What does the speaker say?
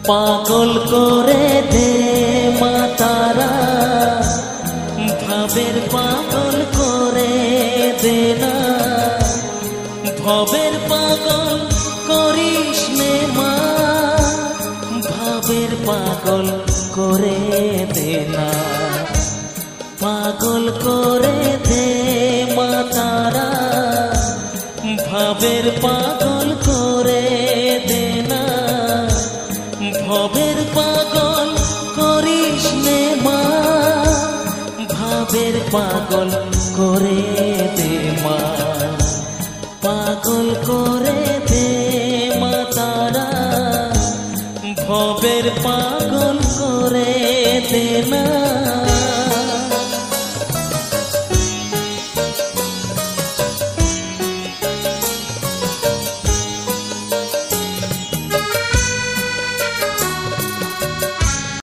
পাগল করে দে মা তারা, ভাবের পাগল করে দে না, ভবের পাগল করিস নে মা, ভাবের পাগল করে দে না। পাগল করে দে মা তারা, ভাবের পাগল করে দে না, ভবের পাগল করিস নে মা, ভাবের পাগল করে দে মা। পাগল করে দে মা তারা, ভবের পাগল করে দে না।